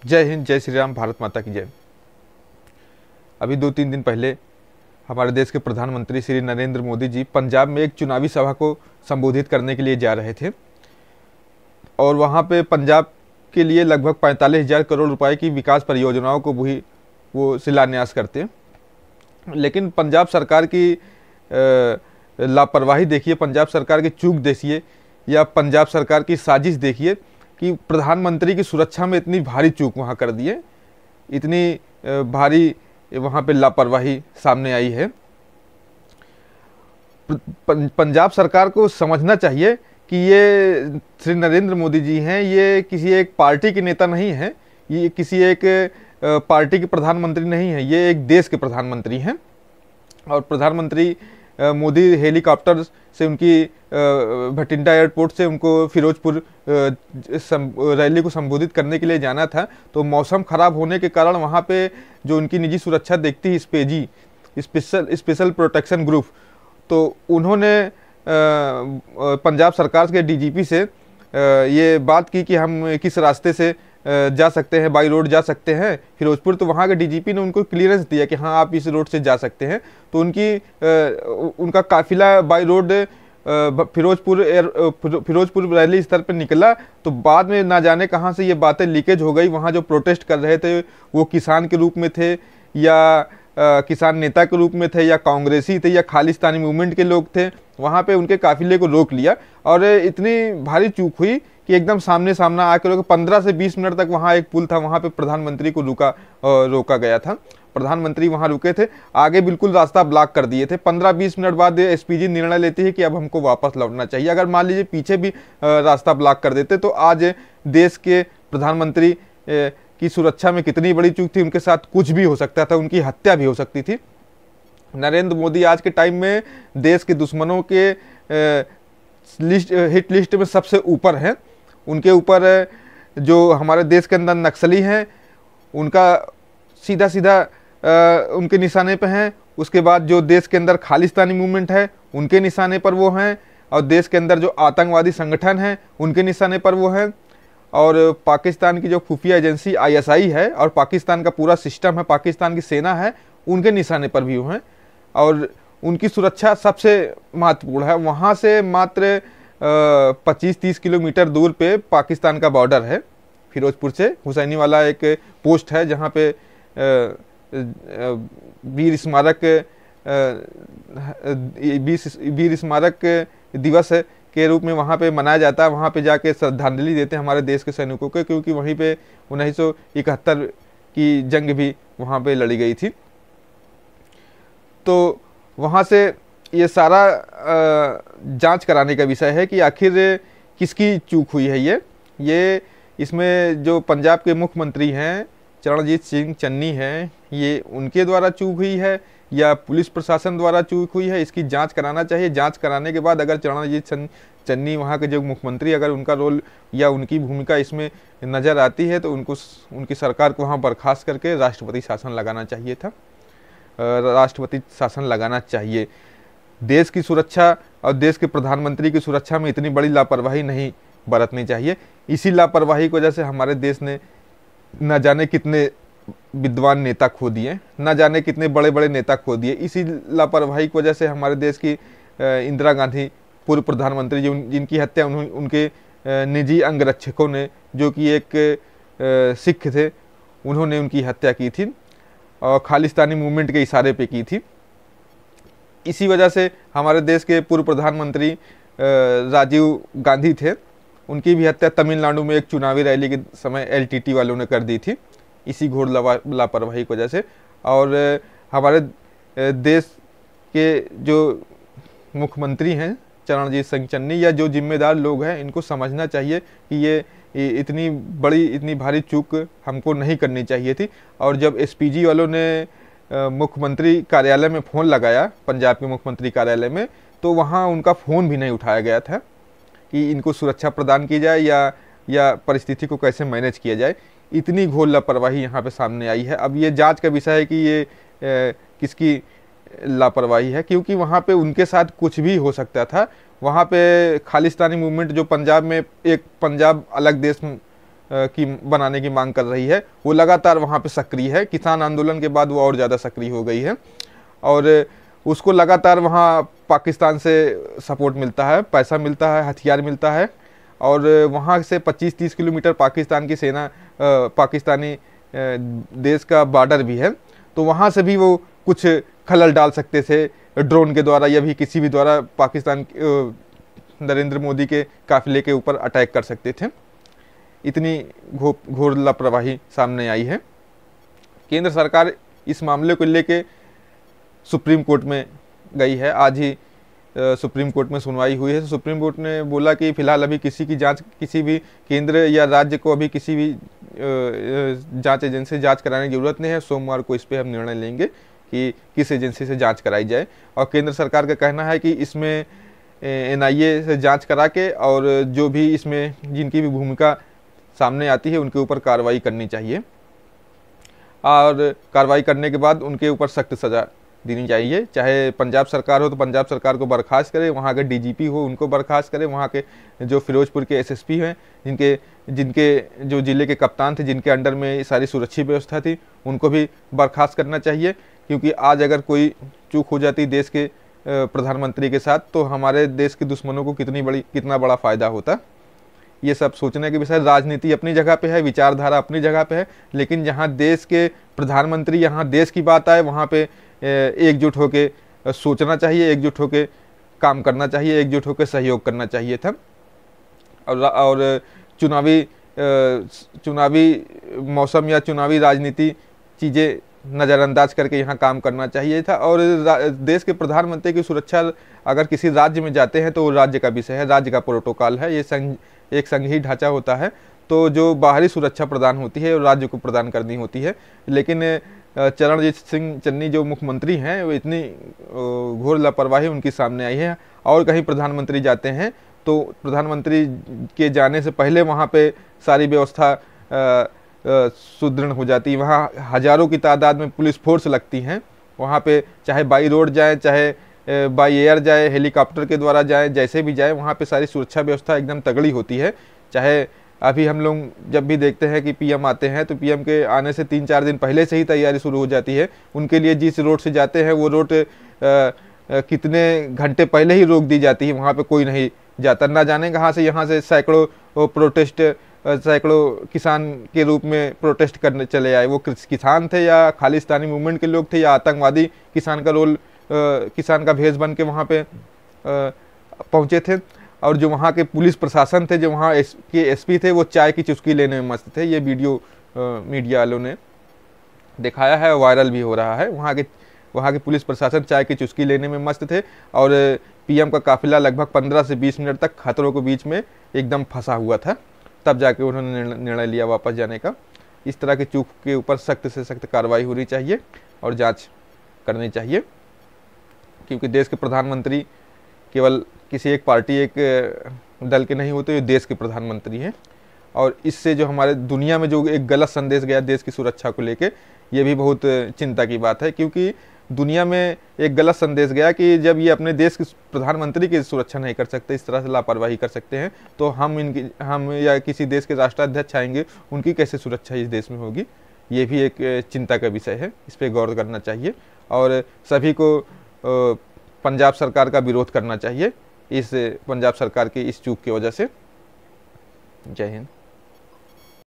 जय हिंद, जय श्री राम, भारत माता की जय। अभी 2-3 दिन पहले हमारे देश के प्रधानमंत्री श्री नरेंद्र मोदी जी पंजाब में एक चुनावी सभा को संबोधित करने के लिए जा रहे थे और वहाँ पे पंजाब के लिए लगभग 45,000 करोड़ रुपए की विकास परियोजनाओं को भी वो शिलान्यास करते हैं। लेकिन पंजाब सरकार की लापरवाही देखिए, पंजाब सरकार की चूक देखिए या पंजाब सरकार की साजिश देखिए कि प्रधानमंत्री की सुरक्षा में इतनी भारी चूक वहाँ कर दी है, इतनी भारी वहाँ पे लापरवाही सामने आई है। पंजाब सरकार को समझना चाहिए कि ये श्री नरेंद्र मोदी जी हैं, ये किसी एक पार्टी के नेता नहीं हैं, ये किसी एक पार्टी के प्रधानमंत्री नहीं हैं, ये एक देश के प्रधानमंत्री हैं। और प्रधानमंत्री मोदी हेलीकॉप्टर से उनकी भटिंडा एयरपोर्ट से उनको फिरोजपुर रैली को संबोधित करने के लिए जाना था, तो मौसम खराब होने के कारण वहाँ पे जो उनकी निजी सुरक्षा देखती है स्पेजी स्पेशल प्रोटेक्शन ग्रुप, तो उन्होंने पंजाब सरकार के डीजीपी से ये बात की कि हम किस रास्ते से जा सकते हैं, बाई रोड जा सकते हैं फिरोजपुर। तो वहाँ के डीजीपी ने उनको क्लियरेंस दिया कि हाँ आप इस रोड से जा सकते हैं। तो उनका काफिला बाई रोड फिरोजपुर रैली स्तर पर निकला। तो बाद में ना जाने कहाँ से ये बातें लीकेज हो गई। वहाँ जो प्रोटेस्ट कर रहे थे वो किसान के रूप में थे या किसान नेता के रूप में थे या कांग्रेसी थे या खालिस्तानी मूवमेंट के लोग थे, वहाँ पे उनके काफिले को रोक लिया और इतनी भारी चूक हुई कि एकदम सामने सामना आकर 15 से 20 मिनट तक वहाँ एक पुल था, वहाँ पे प्रधानमंत्री को रोका गया था। प्रधानमंत्री वहाँ रुके थे, आगे बिल्कुल रास्ता ब्लॉक कर दिए थे। 15-20 मिनट बाद एसपीजी निर्णय लेती है कि अब हमको वापस लौटना चाहिए। अगर मान लीजिए पीछे भी रास्ता ब्लॉक कर देते तो आज देश के प्रधानमंत्री की सुरक्षा में कितनी बड़ी चूक थी, उनके साथ कुछ भी हो सकता था, उनकी हत्या भी हो सकती थी। नरेंद्र मोदी आज के टाइम में देश के दुश्मनों के हिट लिस्ट में सबसे ऊपर हैं। उनके ऊपर जो हमारे देश के अंदर नक्सली हैं उनका सीधा सीधा उनके निशाने पे हैं। उसके बाद जो देश के अंदर खालिस्तानी मूवमेंट है उनके निशाने पर वो हैं, और देश के अंदर जो आतंकवादी संगठन हैं उनके निशाने पर वो हैं, और पाकिस्तान की जो खुफिया एजेंसी आईएसआई है और पाकिस्तान का पूरा सिस्टम है, पाकिस्तान की सेना है, उनके निशाने पर भी वो हैं। और उनकी सुरक्षा सबसे महत्वपूर्ण है। वहाँ से मात्र 25-30 किलोमीटर दूर पे पाकिस्तान का बॉर्डर है। फिरोजपुर से हुसैनी वाला एक पोस्ट है जहाँ पे वीर स्मारक दिवस के रूप में वहाँ पे मनाया जाता है। वहाँ पे जाके श्रद्धांजलि देते हैं हमारे देश के सैनिकों को, क्योंकि वहीं पे 1971 की जंग भी वहाँ पे लड़ी गई थी। तो वहाँ से ये सारा जांच कराने का विषय है कि आखिर किसकी चूक हुई है। ये इसमें जो पंजाब के मुख्यमंत्री हैं चरणजीत सिंह चन्नी हैं, ये उनके द्वारा चूक हुई है या पुलिस प्रशासन द्वारा चूक हुई है, इसकी जांच कराना चाहिए। जांच कराने के बाद अगर चरणजीत चन्नी वहाँ के जो मुख्यमंत्री, अगर उनका रोल या उनकी भूमिका इसमें नज़र आती है तो उनकी सरकार को वहाँ बर्खास्त करके राष्ट्रपति शासन लगाना चाहिए था। राष्ट्रपति शासन लगाना चाहिए। देश की सुरक्षा और देश के प्रधानमंत्री की सुरक्षा में इतनी बड़ी लापरवाही नहीं बरतनी चाहिए। इसी लापरवाही की वजह से हमारे देश ने न जाने कितने विद्वान नेता खो दिए, न जाने कितने बड़े बड़े नेता खो दिए। इसी लापरवाही की वजह से हमारे देश की इंदिरा गांधी पूर्व प्रधानमंत्री जिनकी हत्या उनके निजी अंगरक्षकों ने, जो कि एक सिख थे, उन्होंने उनकी हत्या की थी और खालिस्तानी मूवमेंट के इशारे पे की थी। इसी वजह से हमारे देश के पूर्व प्रधानमंत्री राजीव गांधी थे, उनकी भी हत्या तमिलनाडु में एक चुनावी रैली के समय एलटीटी वालों ने कर दी थी, इसी घोर लापरवाही की वजह से। और हमारे देश के जो मुख्यमंत्री हैं चरणजीत सिंह चन्नी या जो जिम्मेदार लोग हैं, इनको समझना चाहिए कि ये इतनी बड़ी इतनी भारी चूक हमको नहीं करनी चाहिए थी। और जब एसपीजी वालों ने मुख्यमंत्री कार्यालय में फ़ोन लगाया, पंजाब के मुख्यमंत्री कार्यालय में, तो वहाँ उनका फ़ोन भी नहीं उठाया गया था कि इनको सुरक्षा प्रदान की जाए या परिस्थिति को कैसे मैनेज किया जाए। इतनी घोर लापरवाही यहाँ पे सामने आई है। अब ये जांच का विषय है कि ये किसकी लापरवाही है, क्योंकि वहाँ पे उनके साथ कुछ भी हो सकता था। वहाँ पे खालिस्तानी मूवमेंट जो पंजाब में एक पंजाब अलग देश की बनाने की मांग कर रही है, वो लगातार वहाँ पे सक्रिय है। किसान आंदोलन के बाद वो और ज़्यादा सक्रिय हो गई है और उसको लगातार वहाँ पाकिस्तान से सपोर्ट मिलता है, पैसा मिलता है, हथियार मिलता है और वहाँ से 25-30 किलोमीटर पाकिस्तान की सेना पाकिस्तानी देश का बॉर्डर भी है, तो वहाँ से भी वो कुछ खलल डाल सकते थे ड्रोन के द्वारा या भी किसी भी द्वारा पाकिस्तान नरेंद्र मोदी के काफिले के ऊपर अटैक कर सकते थे। इतनी घोर लापरवाही सामने आई है। केंद्र सरकार इस मामले को लेके सुप्रीम कोर्ट में गई है। आज ही सुप्रीम कोर्ट में सुनवाई हुई है। सुप्रीम कोर्ट ने बोला कि फिलहाल अभी किसी की जांच, किसी भी केंद्र या राज्य को अभी किसी भी जांच एजेंसी से जांच कराने की जरूरत नहीं है। सोमवार को इस पर हम निर्णय लेंगे कि किस एजेंसी से जांच कराई जाए और केंद्र सरकार का कहना है कि इसमें NIA से जांच करा के और जो भी इसमें जिनकी भी भूमिका सामने आती है उनके ऊपर कार्रवाई करनी चाहिए और कार्रवाई करने के बाद उनके ऊपर सख्त सज़ा देनी चाहिए। चाहे पंजाब सरकार हो तो पंजाब सरकार को बर्खास्त करे, वहाँ के DGP हो उनको बर्खास्त करे, वहाँ के जो फिरोजपुर के SSP हैं जिनके जो ज़िले के कप्तान थे जिनके अंडर में सारी सुरक्षा व्यवस्था थी उनको भी बर्खास्त करना चाहिए। क्योंकि आज अगर कोई चूक हो जाती देश के प्रधानमंत्री के साथ तो हमारे देश के दुश्मनों को कितना बड़ा फ़ायदा होता। ये सब सोचने के विषय। राजनीति अपनी जगह पे है, विचारधारा अपनी जगह पे है, लेकिन जहाँ देश के प्रधानमंत्री, यहाँ देश की बात आए वहाँ पे एकजुट होके सोचना चाहिए, एकजुट होके काम करना चाहिए, एकजुट होके सहयोग करना चाहिए था और चुनावी मौसम या चुनावी राजनीति चीज़ें नज़रअंदाज करके यहाँ काम करना चाहिए था। और देश के प्रधानमंत्री की सुरक्षा अगर किसी राज्य में जाते हैं तो वो राज्य का विषय है, राज्य का प्रोटोकॉल है, ये एक संघीय ढांचा होता है। तो जो बाहरी सुरक्षा प्रदान होती है वो राज्य को प्रदान करनी होती है। लेकिन चरणजीत सिंह चन्नी जो मुख्यमंत्री हैं वो इतनी घोर लापरवाही उनकी सामने आई है। और कहीं प्रधानमंत्री जाते हैं तो प्रधानमंत्री के जाने से पहले वहाँ पे सारी व्यवस्था सुदृढ़ हो जाती है। वहाँ हजारों की तादाद में पुलिस फोर्स लगती हैं वहाँ पे, चाहे बाई रोड जाए, चाहे बाई एयर जाए, हेलीकॉप्टर के द्वारा जाए, जैसे भी जाए वहाँ पे सारी सुरक्षा व्यवस्था एकदम तगड़ी होती है। चाहे अभी हम लोग जब भी देखते हैं कि PM आते हैं तो PM के आने से 3-4 दिन पहले से ही तैयारी शुरू हो जाती है। उनके लिए जिस रोड से जाते हैं वो रोड कितने घंटे पहले ही रोक दी जाती है, वहाँ पे कोई नहीं जाता। ना जाने कहाँ से यहाँ से सैकड़ों किसान के रूप में प्रोटेस्ट करने चले आए। वो किसान थे या खालिस्तानी मूवमेंट के लोग थे या आतंकवादी किसान का भेष बन के वहाँ पे पहुँचे थे। और जो वहाँ के पुलिस प्रशासन थे, जो वहाँ के SP थे, वो चाय की चुस्की लेने में मस्त थे। ये वीडियो मीडिया वालों ने दिखाया है, वायरल भी हो रहा है। वहाँ के पुलिस प्रशासन चाय की चुस्की लेने में मस्त थे और PM का काफिला लगभग 15 से 20 मिनट तक खतरों के बीच में एकदम फंसा हुआ था। तब जाके उन्होंने निर्णय लिया वापस जाने का। इस तरह की चूक के ऊपर सख्त से सख्त कार्रवाई होनी चाहिए और जांच करनी चाहिए। क्योंकि देश के प्रधानमंत्री केवल किसी एक पार्टी, एक दल के नहीं होते, ये देश के प्रधानमंत्री हैं। और इससे जो हमारे दुनिया में जो एक गलत संदेश गया देश की सुरक्षा को लेके, ये भी बहुत चिंता की बात है। क्योंकि दुनिया में एक गलत संदेश गया कि जब ये अपने देश के प्रधानमंत्री की सुरक्षा नहीं कर सकते, इस तरह से लापरवाही कर सकते हैं, तो हम या किसी देश के राष्ट्राध्यक्ष आएंगे, उनकी कैसे सुरक्षा इस देश में होगी। ये भी एक चिंता का विषय है, इस पर गौर करना चाहिए और सभी को पंजाब सरकार का विरोध करना चाहिए इस पंजाब सरकार की इस चूक की वजह से। जय हिंद।